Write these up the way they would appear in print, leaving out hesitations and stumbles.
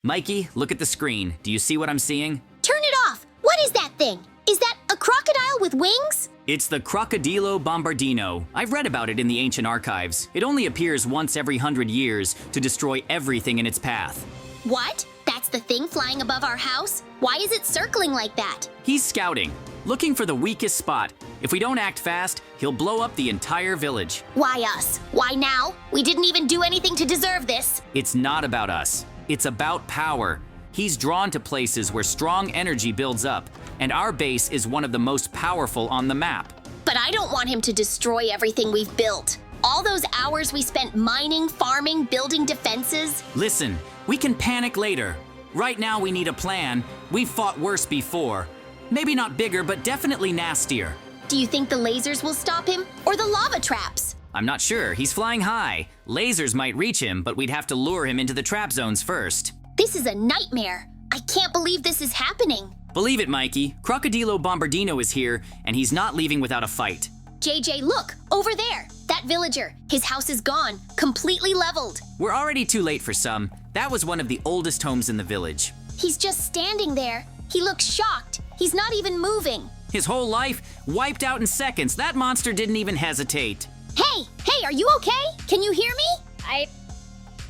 Mikey, look at the screen. Do you see what I'm seeing? Turn it off! What is that thing? Is that a crocodile with wings? It's the Crocodilo Bombardino. I've read about it in the ancient archives. It only appears once every 100 years to destroy everything in its path. What? That's the thing flying above our house? Why is it circling like that? He's scouting, looking for the weakest spot. If we don't act fast, he'll blow up the entire village. Why us? Why now? We didn't even do anything to deserve this. It's not about us. It's about power. He's drawn to places where strong energy builds up, and our base is one of the most powerful on the map. But I don't want him to destroy everything we've built. All those hours we spent mining, farming, building defenses. Listen, we can panic later. Right now we need a plan. We've fought worse before. Maybe not bigger, but definitely nastier. Do you think the lasers will stop him? Or the lava traps? I'm not sure. He's flying high. Lasers might reach him, but we'd have to lure him into the trap zones first. This is a nightmare. I can't believe this is happening. Believe it, Mikey. Crocodilo Bombardino is here, and he's not leaving without a fight. JJ, look! Over there! That villager. His house is gone. Completely leveled. We're already too late for some. That was one of the oldest homes in the village. He's just standing there. He looks shocked. He's not even moving. His whole life wiped out in seconds. That monster didn't even hesitate. Hey, are you okay? Can you hear me?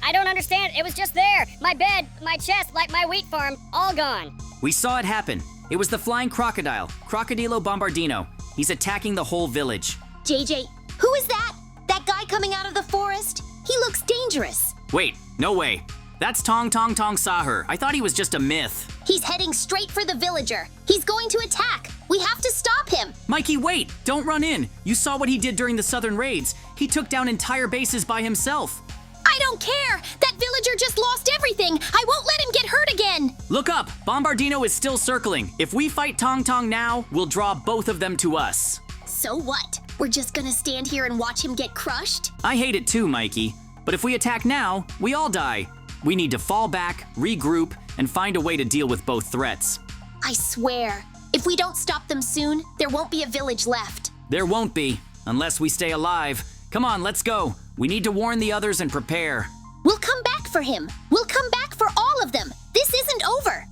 I don't understand. It was just there. My bed, my chest, like my wheat farm, all gone. We saw it happen. It was the flying crocodile, Crocodilo Bombardino. He's attacking the whole village. JJ, who is that? That guy coming out of the forest? He looks dangerous. Wait, no way. That's Tong Tong Tong Sahur. I thought he was just a myth. He's heading straight for the villager. He's going to attack. We have to stop him. Mikey, wait! Don't run in. You saw what he did during the southern raids. He took down entire bases by himself. I don't care. That villager just lost everything. I won't let him get hurt again. Look up. Bombardino is still circling. If we fight Tong Tong now, we'll draw both of them to us. So what? We're just gonna stand here and watch him get crushed? I hate it too, Mikey. But if we attack now, we all die. We need to fall back, regroup, and find a way to deal with both threats. I swear, if we don't stop them soon, there won't be a village left. There won't be, unless we stay alive. Come on, let's go. We need to warn the others and prepare. We'll come back for him. We'll come back for all of them. This isn't over.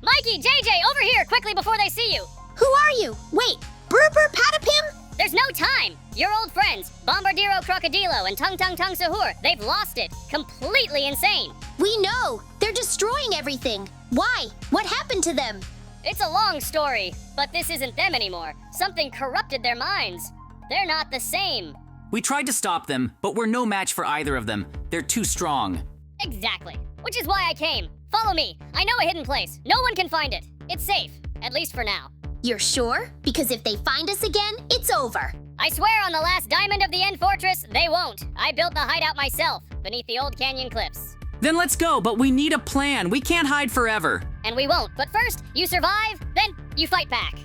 Mikey, JJ, over here, quickly before they see you. Who are you? Wait, Burper Patapim? There's no time. Your old friends, Bombardiro Crocodilo and Tung Tung Tung Sahur, they've lost it. Completely insane. We know. They're destroying everything. Why? What happened to them? It's a long story, but this isn't them anymore. Something corrupted their minds. They're not the same. We tried to stop them, but we're no match for either of them. They're too strong. Exactly. Which is why I came. Follow me. I know a hidden place. No one can find it. It's safe, at least for now. You're sure? Because if they find us again, it's over. I swear on the last diamond of the End Fortress, they won't. I built the hideout myself, beneath the old canyon cliffs. Then let's go, but we need a plan. We can't hide forever. And we won't. But first, you survive, then you fight back.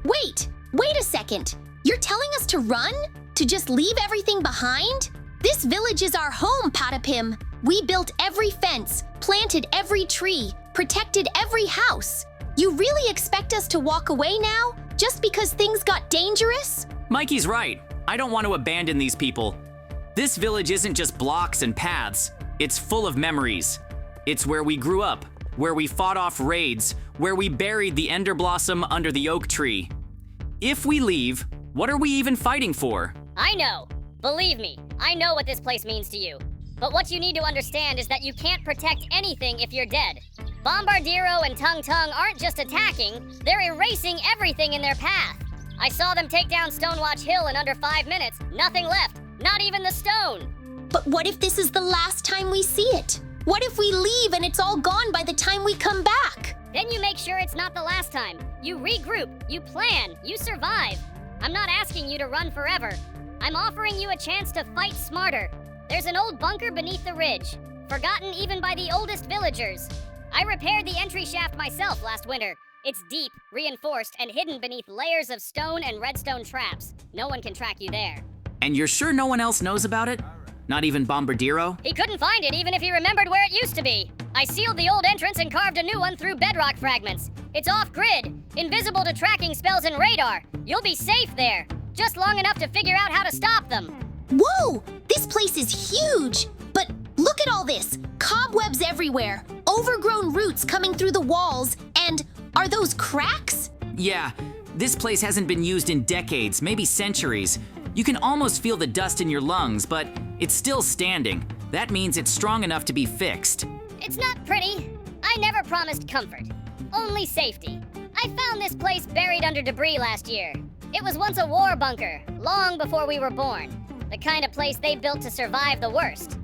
Wait a second. You're telling us to run? To just leave everything behind? This village is our home, Patapim. We built every fence, planted every tree, protected every house. You really expect us to walk away now, just because things got dangerous? Mikey's right. I don't want to abandon these people. This village isn't just blocks and paths. It's full of memories. It's where we grew up, where we fought off raids, where we buried the Ender Blossom under the oak tree. If we leave, what are we even fighting for? I know. Believe me, I know what this place means to you. But what you need to understand is that you can't protect anything if you're dead. Bombardiro and Tung Tung aren't just attacking, they're erasing everything in their path. I saw them take down Stonewatch Hill in under 5 minutes. Nothing left, not even the stone. But what if this is the last time we see it? What if we leave and it's all gone by the time we come back? Then you make sure it's not the last time. You regroup, you plan, you survive. I'm not asking you to run forever. I'm offering you a chance to fight smarter. There's an old bunker beneath the ridge, forgotten even by the oldest villagers. I repaired the entry shaft myself last winter. It's deep, reinforced, and hidden beneath layers of stone and redstone traps. No one can track you there. And you're sure no one else knows about it? Not even Bombardiro? He couldn't find it even if he remembered where it used to be. I sealed the old entrance and carved a new one through bedrock fragments. It's off-grid, invisible to tracking spells and radar. You'll be safe there, just long enough to figure out how to stop them. Whoa! This place is huge! But Look at all this! Cobwebs everywhere, overgrown roots coming through the walls, and are those cracks? Yeah, this place hasn't been used in decades, maybe centuries. You can almost feel the dust in your lungs, but it's still standing. That means it's strong enough to be fixed. It's not pretty. I never promised comfort, only safety. I found this place buried under debris last year. It was once a war bunker, long before we were born. The kind of place they built to survive the worst.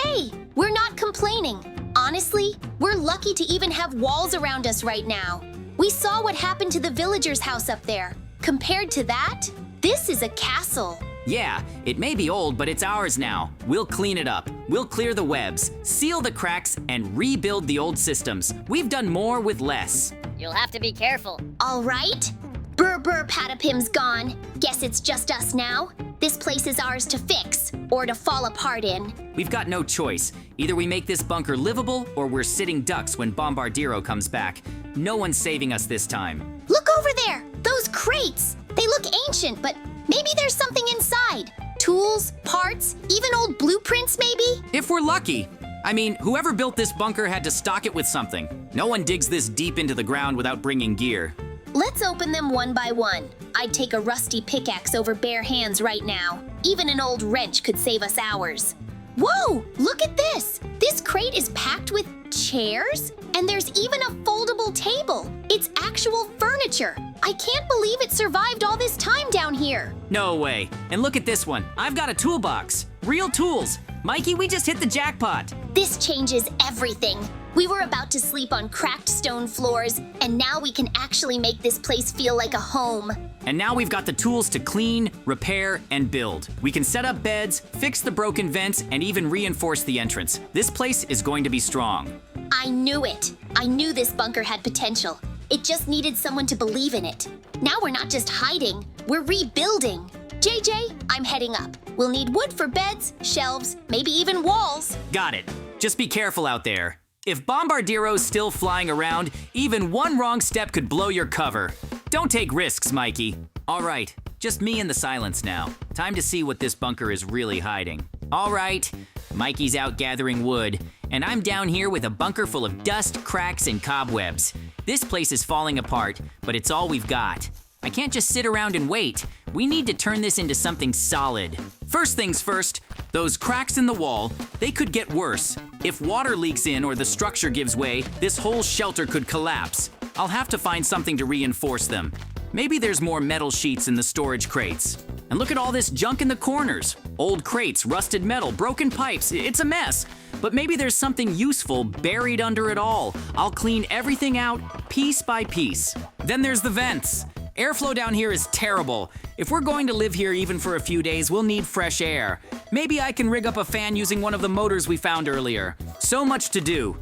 Hey, we're not complaining. Honestly, we're lucky to even have walls around us right now. We saw what happened to the villager's house up there. Compared to that, this is a castle. Yeah, it may be old, but it's ours now. We'll clean it up. We'll clear the webs, seal the cracks, and rebuild the old systems. We've done more with less. You'll have to be careful. All right. Brr Patapim's gone. Guess it's just us now. This place is ours to fix, or to fall apart in. We've got no choice. Either we make this bunker livable, or we're sitting ducks when Bombardiro comes back. No one's saving us this time. Look over there! Those crates! They look ancient, but maybe there's something inside. Tools, parts, even old blueprints maybe? If we're lucky. I mean, whoever built this bunker had to stock it with something. No one digs this deep into the ground without bringing gear. Let's open them one by one. I'd take a rusty pickaxe over bare hands right now. Even an old wrench could save us hours. Whoa! Look at this! This crate is packed with chairs, and there's even a foldable table. It's actual furniture. I can't believe it survived all this time down here. No way. And look at this one. I've got a toolbox. Real tools. Mikey, we just hit the jackpot. This changes everything. We were about to sleep on cracked stone floors, and now we can actually make this place feel like a home. And now we've got the tools to clean, repair, and build. We can set up beds, fix the broken vents, and even reinforce the entrance. This place is going to be strong. I knew it. I knew this bunker had potential. It just needed someone to believe in it. Now we're not just hiding, we're rebuilding. JJ, I'm heading up. We'll need wood for beds, shelves, maybe even walls. Got it. Just be careful out there. If Bombardiro's still flying around, even one wrong step could blow your cover. Don't take risks, Mikey. All right, just me in the silence now. Time to see what this bunker is really hiding. All right, Mikey's out gathering wood, and I'm down here with a bunker full of dust, cracks, and cobwebs. This place is falling apart, but it's all we've got. I can't just sit around and wait. We need to turn this into something solid. First things first, those cracks in the wall, they could get worse. If water leaks in or the structure gives way, this whole shelter could collapse. I'll have to find something to reinforce them. Maybe there's more metal sheets in the storage crates. And look at all this junk in the corners. Old crates, rusted metal, broken pipes, it's a mess. But maybe there's something useful buried under it all. I'll clean everything out piece by piece. Then there's the vents. Airflow down here is terrible. If we're going to live here even for a few days, we'll need fresh air. Maybe I can rig up a fan using one of the motors we found earlier. So much to do,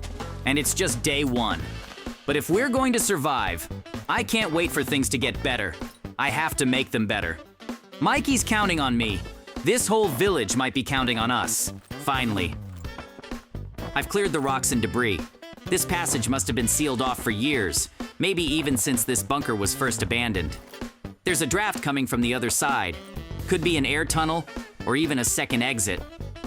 and it's just day one. But if we're going to survive, I can't wait for things to get better. I have to make them better. Mikey's counting on me. This whole village might be counting on us. Finally. I've cleared the rocks and debris. This passage must have been sealed off for years. Maybe even since this bunker was first abandoned. There's a draft coming from the other side. Could be an air tunnel, or even a second exit.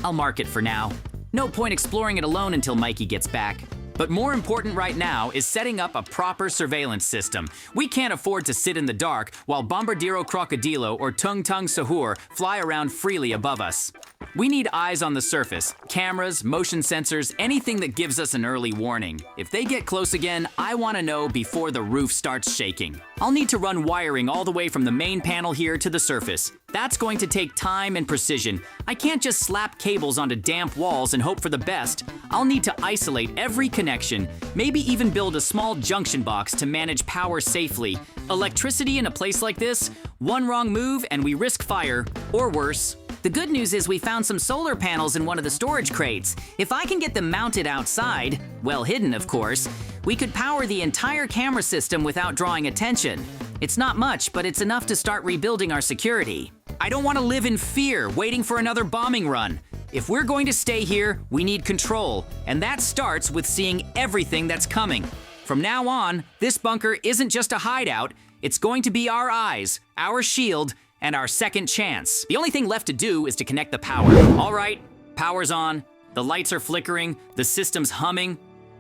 I'll mark it for now. No point exploring it alone until Mikey gets back. But more important right now is setting up a proper surveillance system. We can't afford to sit in the dark while Bombardiro Crocodilo or Tung Tung Sahur fly around freely above us. We need eyes on the surface, cameras, motion sensors, anything that gives us an early warning. If they get close again, I want to know before the roof starts shaking. I'll need to run wiring all the way from the main panel here to the surface. That's going to take time and precision. I can't just slap cables onto damp walls and hope for the best. I'll need to isolate every connection, maybe even build a small junction box to manage power safely. Electricity in a place like this? One wrong move and we risk fire, or worse. The good news is we found some solar panels in one of the storage crates. If I can get them mounted outside, well hidden of course, we could power the entire camera system without drawing attention. It's not much, but it's enough to start rebuilding our security. I don't want to live in fear, waiting for another bombing run. If we're going to stay here, we need control, and that starts with seeing everything that's coming. From now on, this bunker isn't just a hideout, it's going to be our eyes, our shield, and our second chance. The only thing left to do is to connect the power. All right, power's on. The lights are flickering, the system's humming.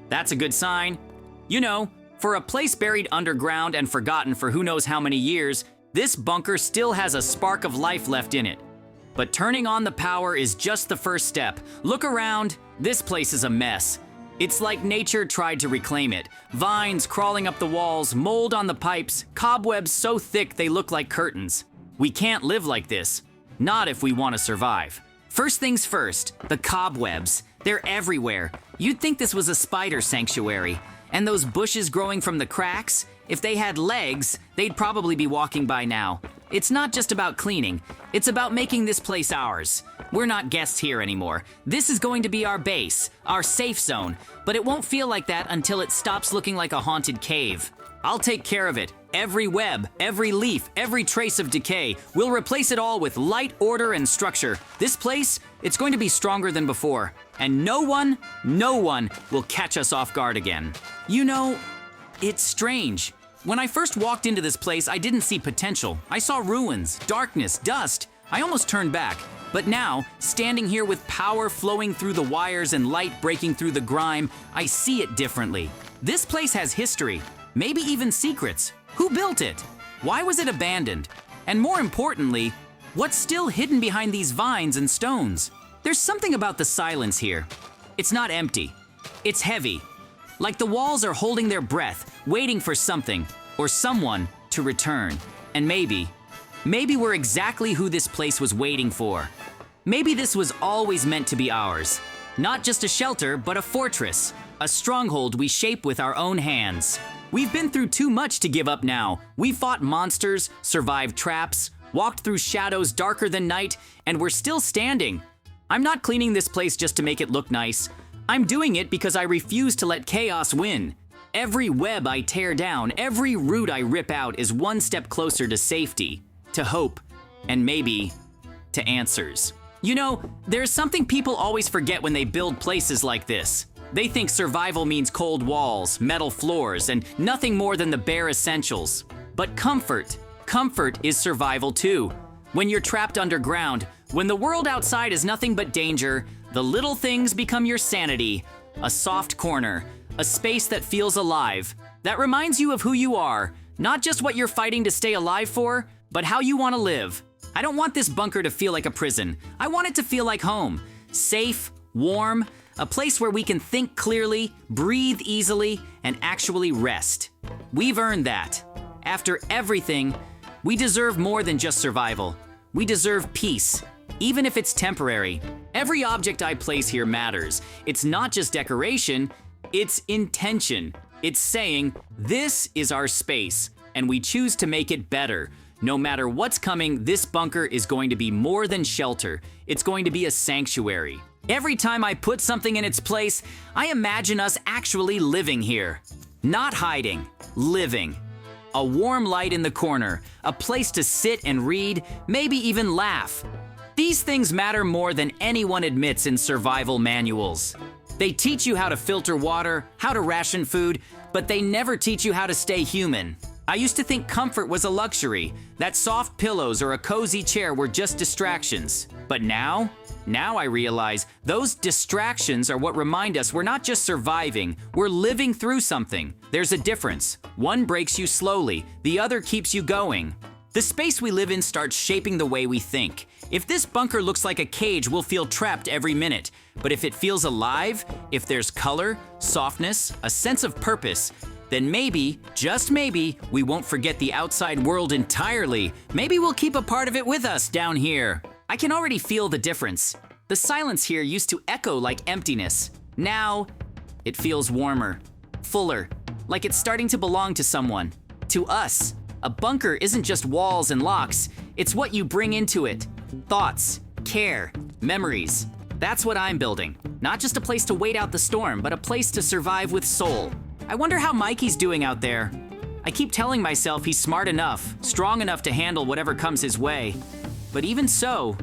That's a good sign. You know, for a place buried underground and forgotten for who knows how many years, this bunker still has a spark of life left in it. But turning on the power is just the first step. Look around, this place is a mess. It's like nature tried to reclaim it. Vines crawling up the walls, mold on the pipes, cobwebs so thick they look like curtains. We can't live like this. Not if we want to survive. First things first, the cobwebs. They're everywhere. You'd think this was a spider sanctuary. And those bushes growing from the cracks, if they had legs, they'd probably be walking by now. It's not just about cleaning, it's about making this place ours. We're not guests here anymore. This is going to be our base, our safe zone, but it won't feel like that until it stops looking like a haunted cave. I'll take care of it. Every web, every leaf, every trace of decay. We'll replace it all with light, order, and structure. This place, it's going to be stronger than before. And no one will catch us off guard again. You know, it's strange. When I first walked into this place, I didn't see potential. I saw ruins, darkness, dust. I almost turned back. But now, standing here with power flowing through the wires and light breaking through the grime, I see it differently. This place has history, maybe even secrets. Who built it? Why was it abandoned? And more importantly, what's still hidden behind these vines and stones? There's something about the silence here. It's not empty. It's heavy. Like the walls are holding their breath, waiting for something or someone to return. And maybe we're exactly who this place was waiting for. Maybe this was always meant to be ours. Not just a shelter, but a fortress. A stronghold we shape with our own hands. We've been through too much to give up now. We fought monsters, survived traps, walked through shadows darker than night, and we're still standing. I'm not cleaning this place just to make it look nice. I'm doing it because I refuse to let chaos win. Every web I tear down, every root I rip out is one step closer to safety, to hope, and maybe to answers. You know, there's something people always forget when they build places like this. They think survival means cold walls, metal floors, and nothing more than the bare essentials. But comfort is survival too. When you're trapped underground, when the world outside is nothing but danger, the little things become your sanity. A soft corner, a space that feels alive, that reminds you of who you are, not just what you're fighting to stay alive for, but how you want to live. I don't want this bunker to feel like a prison. I want it to feel like home. Safe, warm, a place where we can think clearly, breathe easily, and actually rest. We've earned that. After everything, we deserve more than just survival. We deserve peace, even if it's temporary. Every object I place here matters. It's not just decoration, it's intention. It's saying, this is our space, and we choose to make it better. No matter what's coming, this bunker is going to be more than shelter. It's going to be a sanctuary. Every time I put something in its place, I imagine us actually living here. Not hiding, living. A warm light in the corner, a place to sit and read, maybe even laugh. These things matter more than anyone admits in survival manuals. They teach you how to filter water, how to ration food, but they never teach you how to stay human. I used to think comfort was a luxury, that soft pillows or a cozy chair were just distractions. But now I realize those distractions are what remind us we're not just surviving, we're living through something. There's a difference. One breaks you slowly, the other keeps you going. The space we live in starts shaping the way we think. If this bunker looks like a cage, we'll feel trapped every minute. But if it feels alive, if there's color, softness, a sense of purpose, then maybe, just maybe, we won't forget the outside world entirely. Maybe we'll keep a part of it with us down here. I can already feel the difference. The silence here used to echo like emptiness. Now, it feels warmer, fuller, like it's starting to belong to someone, to us. A bunker isn't just walls and locks, it's what you bring into it. Thoughts, care, memories. That's what I'm building. Not just a place to wait out the storm, but a place to survive with soul. I wonder how Mikey's doing out there. I keep telling myself he's smart enough, strong enough to handle whatever comes his way. But even so,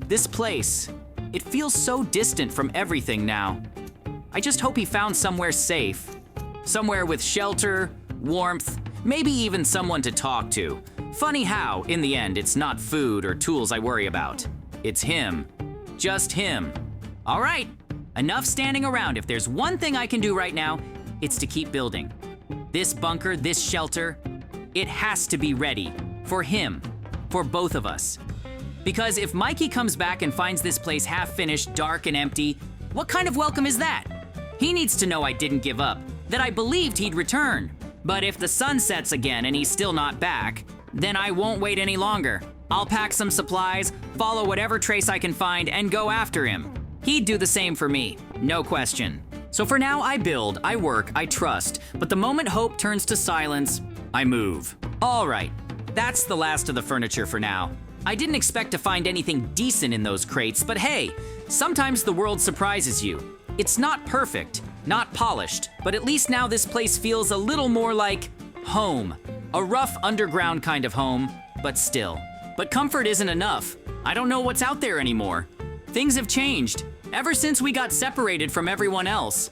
this place, it feels so distant from everything now. I just hope he found somewhere safe. Somewhere with shelter, warmth, maybe even someone to talk to. Funny how, in the end, it's not food or tools I worry about. It's him. Just him. All right, Enough standing around. If there's one thing I can do right now, it's to keep building. This bunker, this shelter, it has to be ready for him, for both of us. Because if Mikey comes back and finds this place half-finished, dark and empty, what kind of welcome is that? He needs to know I didn't give up, that I believed he'd return. But if the sun sets again and he's still not back, then I won't wait any longer. I'll pack some supplies, follow whatever trace I can find, and go after him. He'd do the same for me, no question. So for now, I build, I work, I trust, but the moment hope turns to silence, I move. All right, that's the last of the furniture for now. I didn't expect to find anything decent in those crates, but hey, sometimes the world surprises you. It's not perfect, not polished, but at least now this place feels a little more like home. A rough underground kind of home, but still. But comfort isn't enough. I don't know what's out there anymore. Things have changed. Ever since we got separated from everyone else,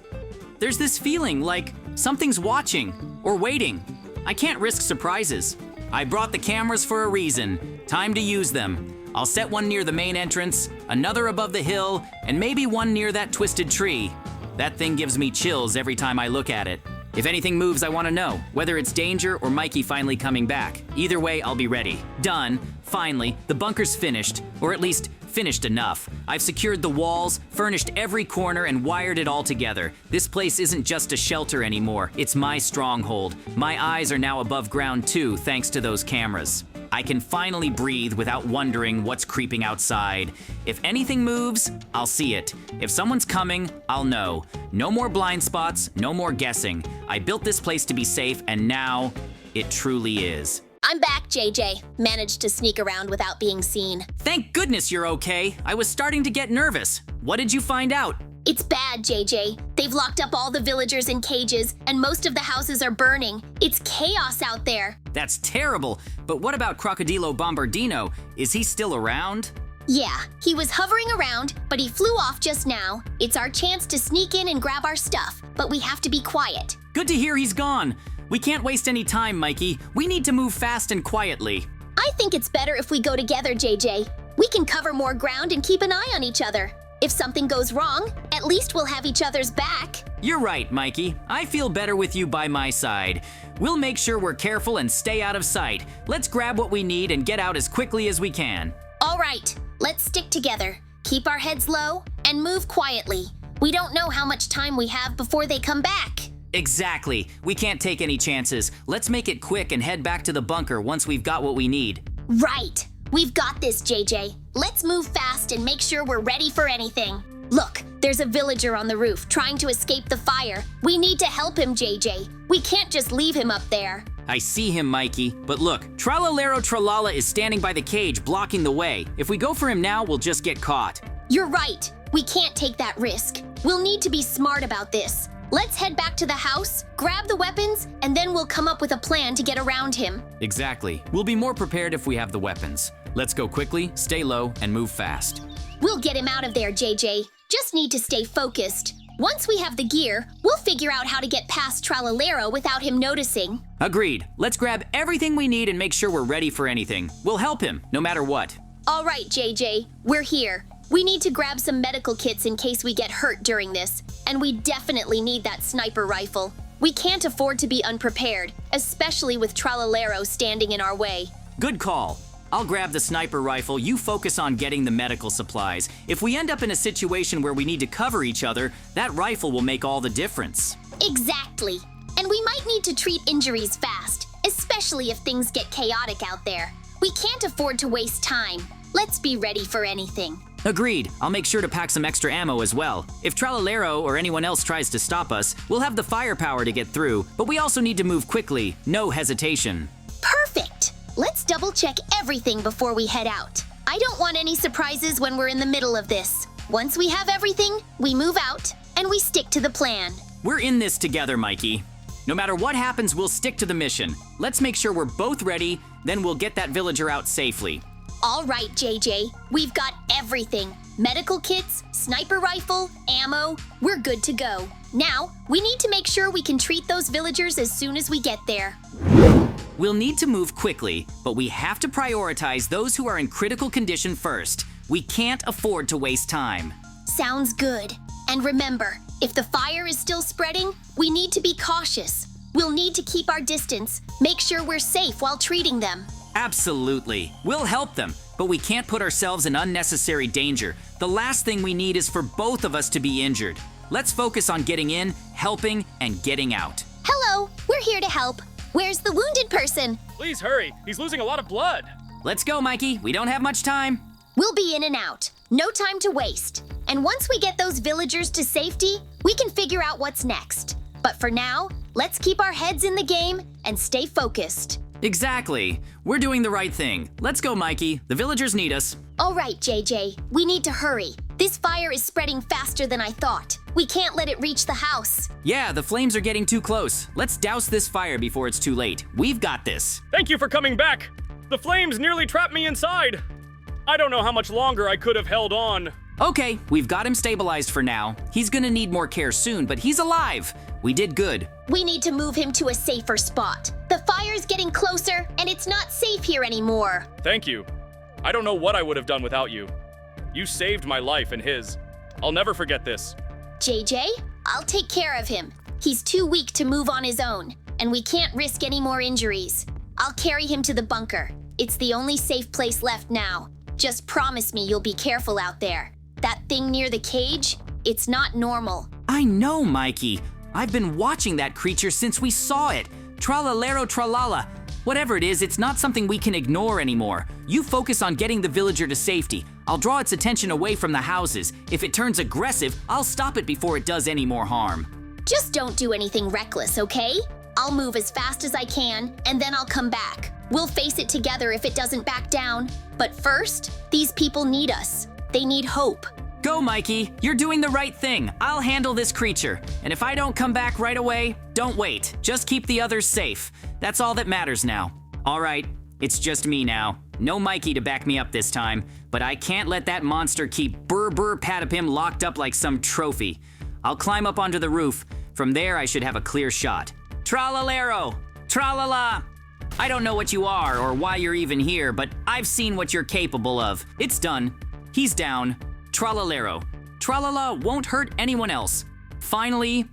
there's this feeling like something's watching or waiting. I can't risk surprises. I brought the cameras for a reason. Time to use them. I'll set one near the main entrance, another above the hill, and maybe one near that twisted tree. That thing gives me chills every time I look at it. If anything moves, I want to know, whether it's danger or Mikey finally coming back. Either way, I'll be ready. Done. Finally, the bunker's finished, or at least finished enough. I've secured the walls, furnished every corner, and wired it all together. This place isn't just a shelter anymore. It's my stronghold. My eyes are now above ground too, thanks to those cameras. I can finally breathe without wondering what's creeping outside. If anything moves, I'll see it. If someone's coming, I'll know. No more blind spots, no more guessing. I built this place to be safe, and now it truly is. I'm back, JJ. Managed to sneak around without being seen. Thank goodness you're okay. I was starting to get nervous. What did you find out? It's bad, JJ. They've locked up all the villagers in cages, and most of the houses are burning. It's chaos out there. That's terrible. But what about Crocodilo Bombardino? Is he still around? Yeah, he was hovering around, but he flew off just now. It's our chance to sneak in and grab our stuff, but we have to be quiet. Good to hear he's gone. We can't waste any time, Mikey. We need to move fast and quietly. I think it's better if we go together, JJ. We can cover more ground and keep an eye on each other. If something goes wrong, at least we'll have each other's back. You're right, Mikey. I feel better with you by my side. We'll make sure we're careful and stay out of sight. Let's grab what we need and get out as quickly as we can. All right, let's stick together, keep our heads low, and move quietly. We don't know how much time we have before they come back. Exactly. We can't take any chances. Let's make it quick and head back to the bunker once we've got what we need. Right. We've got this, JJ. Let's move fast and make sure we're ready for anything. Look, there's a villager on the roof trying to escape the fire. We need to help him, JJ. We can't just leave him up there. I see him, Mikey. But look, Tralalero Tralala is standing by the cage, blocking the way. If we go for him now, we'll just get caught. You're right. We can't take that risk. We'll need to be smart about this. Let's head back to the house, grab the weapons, and then we'll come up with a plan to get around him. Exactly. We'll be more prepared if we have the weapons. Let's go quickly, stay low, and move fast. We'll get him out of there, JJ. Just need to stay focused. Once we have the gear, we'll figure out how to get past Tralalero without him noticing. Agreed. Let's grab everything we need and make sure we're ready for anything. We'll help him, no matter what. All right, JJ. We're here. We need to grab some medical kits in case we get hurt during this. And we definitely need that sniper rifle. We can't afford to be unprepared, especially with Tralalero standing in our way. Good call. I'll grab the sniper rifle, you focus on getting the medical supplies. If we end up in a situation where we need to cover each other, that rifle will make all the difference. Exactly. And we might need to treat injuries fast, especially if things get chaotic out there. We can't afford to waste time. Let's be ready for anything. Agreed. I'll make sure to pack some extra ammo as well. If Tralalero or anyone else tries to stop us, we'll have the firepower to get through, but we also need to move quickly, no hesitation. Perfect! Let's double-check everything before we head out. I don't want any surprises when we're in the middle of this. Once we have everything, we move out, and we stick to the plan. We're in this together, Mikey. No matter what happens, we'll stick to the mission. Let's make sure we're both ready, then we'll get that villager out safely. All right, JJ. We've got everything. Medical kits, sniper rifle, ammo. We're good to go. Now, we need to make sure we can treat those villagers as soon as we get there. We'll need to move quickly, but we have to prioritize those who are in critical condition first. We can't afford to waste time. Sounds good. And remember, if the fire is still spreading, we need to be cautious. We'll need to keep our distance, make sure we're safe while treating them. Absolutely. We'll help them, but we can't put ourselves in unnecessary danger. The last thing we need is for both of us to be injured. Let's focus on getting in, helping, and getting out. Hello, we're here to help. Where's the wounded person? Please hurry. He's losing a lot of blood. Let's go, Mikey. We don't have much time. We'll be in and out. No time to waste. And once we get those villagers to safety, we can figure out what's next. But for now, let's keep our heads in the game and stay focused. Exactly. We're doing the right thing. Let's go, Mikey. The villagers need us. All right, JJ, we need to hurry. This fire is spreading faster than I thought. We can't let it reach the house. Yeah, the flames are getting too close. Let's douse this fire before it's too late. We've got this. Thank you for coming back. The flames nearly trapped me inside. I don't know how much longer I could have held on. Okay, we've got him stabilized for now. He's gonna need more care soon, but he's alive. We did good. We need to move him to a safer spot. The fire's getting closer, and it's not safe here anymore. Thank you. I don't know what I would have done without you. You saved my life and his. I'll never forget this. JJ, I'll take care of him. He's too weak to move on his own, and we can't risk any more injuries. I'll carry him to the bunker. It's the only safe place left now. Just promise me you'll be careful out there. That thing near the cage, it's not normal. I know, Mikey. I've been watching that creature since we saw it. Tralalero tralala. Whatever it is, it's not something we can ignore anymore. You focus on getting the villager to safety. I'll draw its attention away from the houses. If it turns aggressive, I'll stop it before it does any more harm. Just don't do anything reckless, okay? I'll move as fast as I can, and then I'll come back. We'll face it together if it doesn't back down. But first, these people need us. They need hope. Go, Mikey. You're doing the right thing. I'll handle this creature. And if I don't come back right away, don't wait. Just keep the others safe. That's all that matters now. All right, it's just me now. No Mikey to back me up this time, but I can't let that monster keep Burr Patapim locked up like some trophy. I'll climb up onto the roof. From there, I should have a clear shot. Tralalero! Tralala! I don't know what you are or why you're even here, but I've seen what you're capable of. It's done. He's down. Tralalero. Tralala won't hurt anyone else. Finally,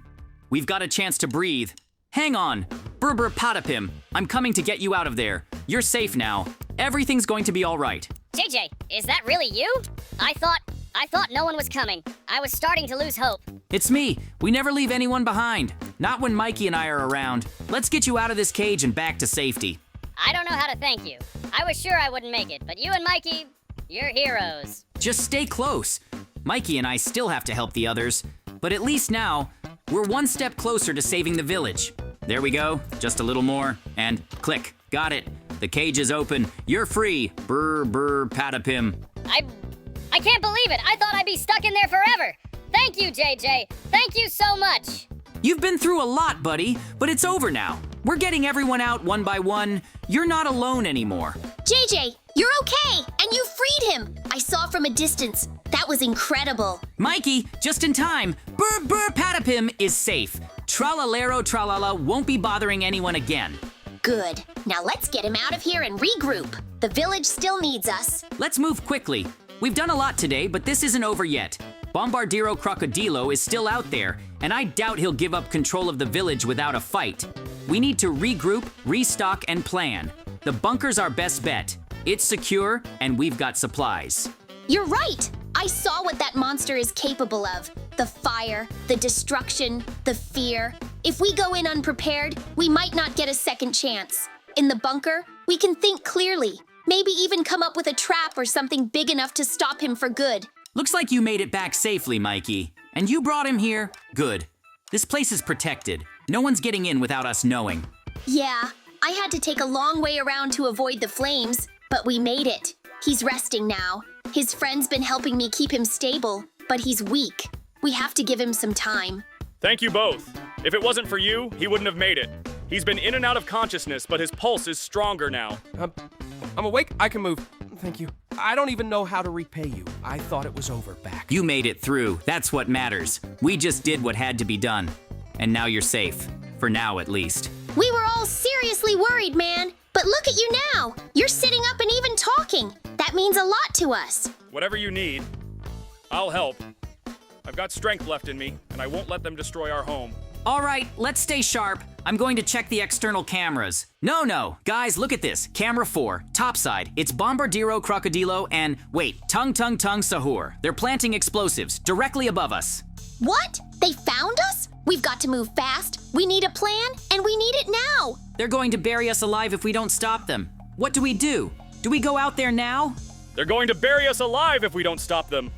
we've got a chance to breathe. Hang on. Burr Patapim, I'm coming to get you out of there. You're safe now. Everything's going to be all right. JJ, is that really you? I thought no one was coming. I was starting to lose hope. It's me. We never leave anyone behind. Not when Mikey and I are around. Let's get you out of this cage and back to safety. I don't know how to thank you. I was sure I wouldn't make it, but you and Mikey, you're heroes. Just stay close. Mikey and I still have to help the others, but at least now, we're one step closer to saving the village. There we go, just a little more, and click, got it. The cage is open, you're free, Burr Patapim. I can't believe it. I thought I'd be stuck in there forever. Thank you, JJ. Thank you so much. You've been through a lot, buddy, but it's over now. We're getting everyone out one by one. You're not alone anymore. JJ, you're okay, and you freed him. I saw from a distance. That was incredible. Mikey, just in time. Burr Patapim is safe. Tralalero Tralala won't be bothering anyone again. Good. Now let's get him out of here and regroup. The village still needs us. Let's move quickly. We've done a lot today, but this isn't over yet. Bombardiro Crocodilo is still out there, and I doubt he'll give up control of the village without a fight. We need to regroup, restock, and plan. The bunker's our best bet. It's secure, and we've got supplies. You're right. I saw what that monster is capable of. The fire, the destruction, the fear. If we go in unprepared, we might not get a second chance. In the bunker, we can think clearly. Maybe even come up with a trap or something big enough to stop him for good. Looks like you made it back safely, Mikey. And you brought him here? Good. This place is protected. No one's getting in without us knowing. Yeah, I had to take a long way around to avoid the flames, but we made it. He's resting now. His friend's been helping me keep him stable, but he's weak. We have to give him some time. Thank you both. If it wasn't for you, he wouldn't have made it. He's been in and out of consciousness, but his pulse is stronger now. I'm awake. I can move. Thank you. I don't even know how to repay you. I thought it was over back. You made it through. That's what matters. We just did what had to be done. And now you're safe. For now, at least. We were all seriously worried, man. But look at you now. You're sitting up and even talking. That means a lot to us. Whatever you need, I'll help. I've got strength left in me, and I won't let them destroy our home. All right, let's stay sharp. I'm going to check the external cameras. No, guys, look at this. Camera 4, topside. It's Bombardiro, Crocodilo, and wait, Tung Sahur. They're planting explosives directly above us. What? They found us? We've got to move fast. We need a plan, and we need it now. They're going to bury us alive if we don't stop them. What do we do? Do we go out there now? They're going to bury us alive if we don't stop them.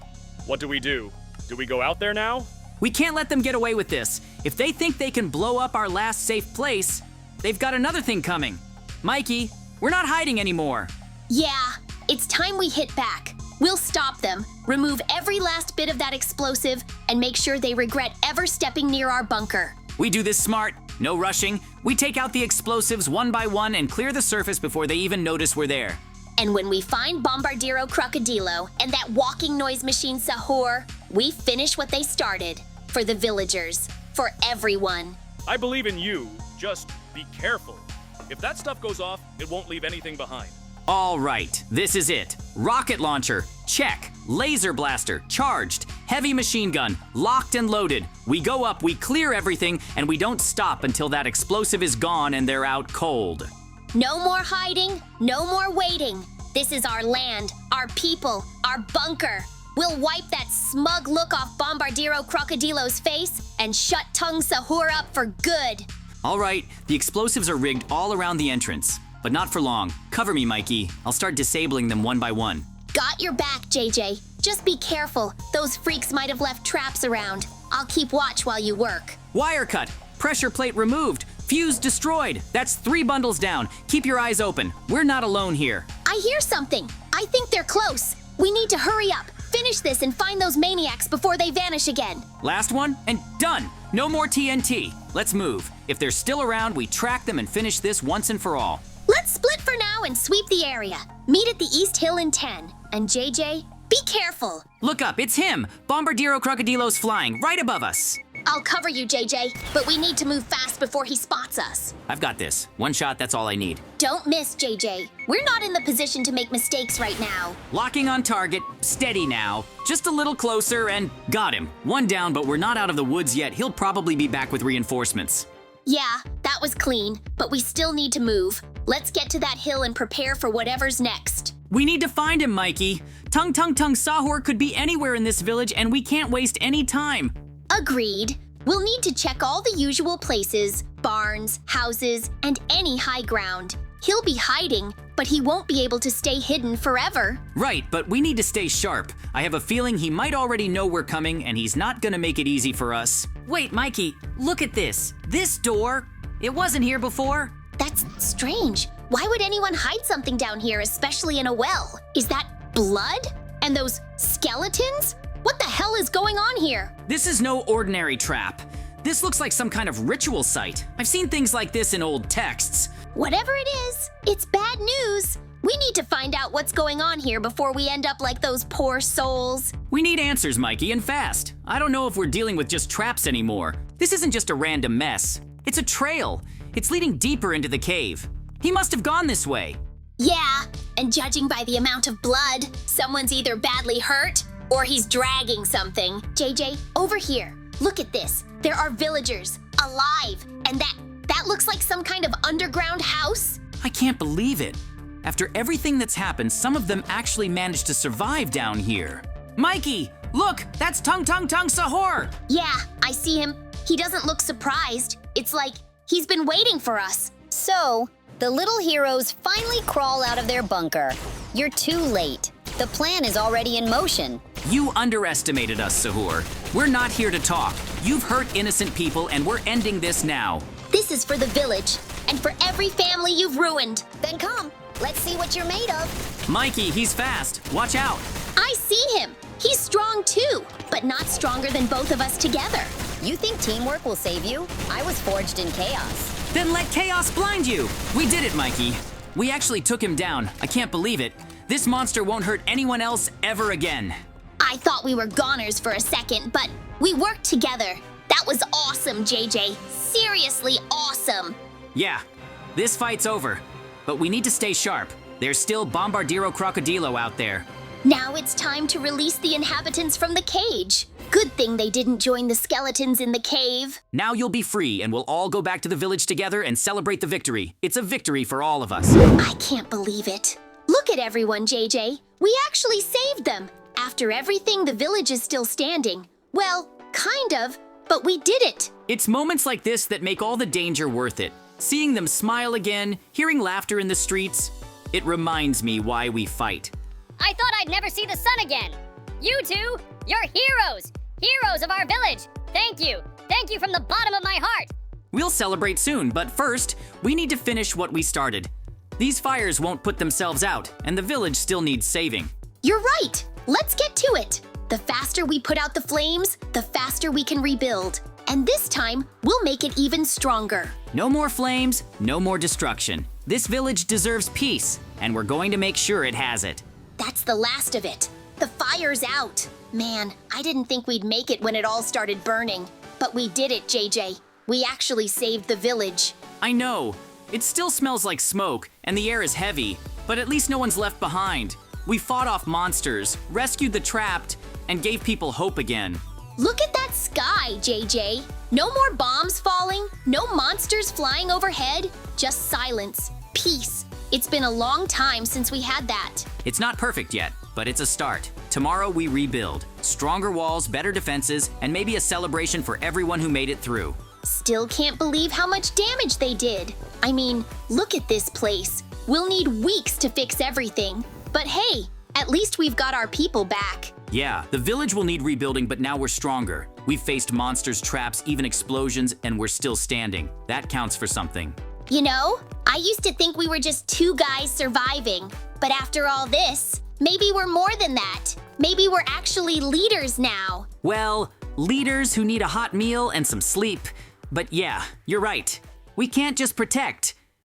What do we do? Do we go out there now? We can't let them get away with this. If they think they can blow up our last safe place, they've got another thing coming. Mikey, we're not hiding anymore. Yeah, it's time we hit back. We'll stop them, remove every last bit of that explosive, and make sure they regret ever stepping near our bunker. We do this smart, no rushing. We take out the explosives one by one and clear the surface before they even notice we're there. And when we find Bombardiro Crocodilo and that walking noise machine Sahur, we finish what they started. For the villagers. For everyone. I believe in you. Just be careful. If that stuff goes off, it won't leave anything behind. All right, this is it. Rocket launcher, check. Laser blaster, charged. Heavy machine gun, locked and loaded. We go up, we clear everything, and we don't stop until that explosive is gone and they're out cold. No more hiding, no more waiting. This is our land, our people, our bunker. We'll wipe that smug look off Bombardiro Crocodilo's face and shut Tung Sahur up for good. All right, the explosives are rigged all around the entrance, but not for long. Cover me, Mikey. I'll start disabling them one by one. Got your back, JJ. Just be careful. Those freaks might have left traps around. I'll keep watch while you work. Wire cut, pressure plate removed, fuse destroyed. That's 3 bundles down. Keep your eyes open. We're not alone here. I hear something. I think they're close. We need to hurry up. Finish this and find those maniacs before they vanish again. Last one, and done. No more TNT. Let's move. If they're still around, we track them and finish this once and for all. Let's split for now and sweep the area. Meet at the East Hill in 10. And JJ, be careful. Look up, it's him. Bombardiro Crocodilo's flying right above us. I'll cover you, JJ, but we need to move fast before he spots us. I've got this. One shot, that's all I need. Don't miss, JJ. We're not in the position to make mistakes right now. Locking on target, steady now. Just a little closer and got him. One down, but we're not out of the woods yet. He'll probably be back with reinforcements. Yeah, that was clean, but we still need to move. Let's get to that hill and prepare for whatever's next. We need to find him, Mikey. Tung Sahur could be anywhere in this village and we can't waste any time. Agreed. We'll need to check all the usual places, barns, houses, and any high ground. He'll be hiding, but he won't be able to stay hidden forever. Right, but we need to stay sharp. I have a feeling he might already know we're coming and he's not gonna make it easy for us. Wait, Mikey, look at this. This door, it wasn't here before. That's strange. Why would anyone hide something down here, especially in a well? Is that blood? And those skeletons? What the hell is going on here? This is no ordinary trap. This looks like some kind of ritual site. I've seen things like this in old texts. Whatever it is, it's bad news. We need to find out what's going on here before we end up like those poor souls. We need answers, Mikey, and fast. I don't know if we're dealing with just traps anymore. This isn't just a random mess. It's a trail. It's leading deeper into the cave. He must have gone this way. Yeah, and judging by the amount of blood, someone's either badly hurt or he's dragging something. JJ, over here. Look at this. There are villagers, alive, and that looks like some kind of underground house. I can't believe it. After everything that's happened, some of them actually managed to survive down here. Mikey, look, that's Tung Sahur. Yeah, I see him. He doesn't look surprised. It's like he's been waiting for us. So, the little heroes finally crawl out of their bunker. You're too late. The plan is already in motion. You underestimated us, Sahur. We're not here to talk. You've hurt innocent people and we're ending this now. This is for the village and for every family you've ruined. Then come, let's see what you're made of. Mikey, he's fast. Watch out. I see him. He's strong too, but not stronger than both of us together. You think teamwork will save you? I was forged in chaos. Then let chaos blind you. We did it, Mikey. We actually took him down. I can't believe it. This monster won't hurt anyone else ever again. I thought we were goners for a second, but we worked together. That was awesome, JJ. Seriously awesome. Yeah, this fight's over. But we need to stay sharp. There's still Bombardiro Crocodilo out there. Now it's time to release the inhabitants from the cage. Good thing they didn't join the skeletons in the cave. Now you'll be free and we'll all go back to the village together and celebrate the victory. It's a victory for all of us. I can't believe it. Look at everyone, JJ. We actually saved them. After everything, the village is still standing. Well, kind of, but we did it. It's moments like this that make all the danger worth it. Seeing them smile again, hearing laughter in the streets, it reminds me why we fight. I thought I'd never see the sun again. You two, you're heroes. Heroes of our village. Thank you. Thank you from the bottom of my heart. We'll celebrate soon, but first, we need to finish what we started. These fires won't put themselves out, and the village still needs saving. You're right. Let's get to it. The faster we put out the flames, the faster we can rebuild. And this time, we'll make it even stronger. No more flames, no more destruction. This village deserves peace, and we're going to make sure it has it. That's the last of it. The fire's out. Man, I didn't think we'd make it when it all started burning. But we did it, JJ. We actually saved the village. I know. It still smells like smoke, and the air is heavy, but at least no one's left behind. We fought off monsters, rescued the trapped, and gave people hope again. Look at that sky, JJ. No more bombs falling, no monsters flying overhead, just silence, peace. It's been a long time since we had that. It's not perfect yet, but it's a start. Tomorrow we rebuild. Stronger walls, better defenses, and maybe a celebration for everyone who made it through. Still can't believe how much damage they did. I mean, look at this place. We'll need weeks to fix everything. But hey, at least we've got our people back. Yeah, the village will need rebuilding, but now we're stronger. We've faced monsters, traps, even explosions, and we're still standing. That counts for something. You know, I used to think we were just two guys surviving. But after all this, maybe we're more than that. Maybe we're actually leaders now. Well, leaders who need a hot meal and some sleep. But yeah, you're right. We can't just protect.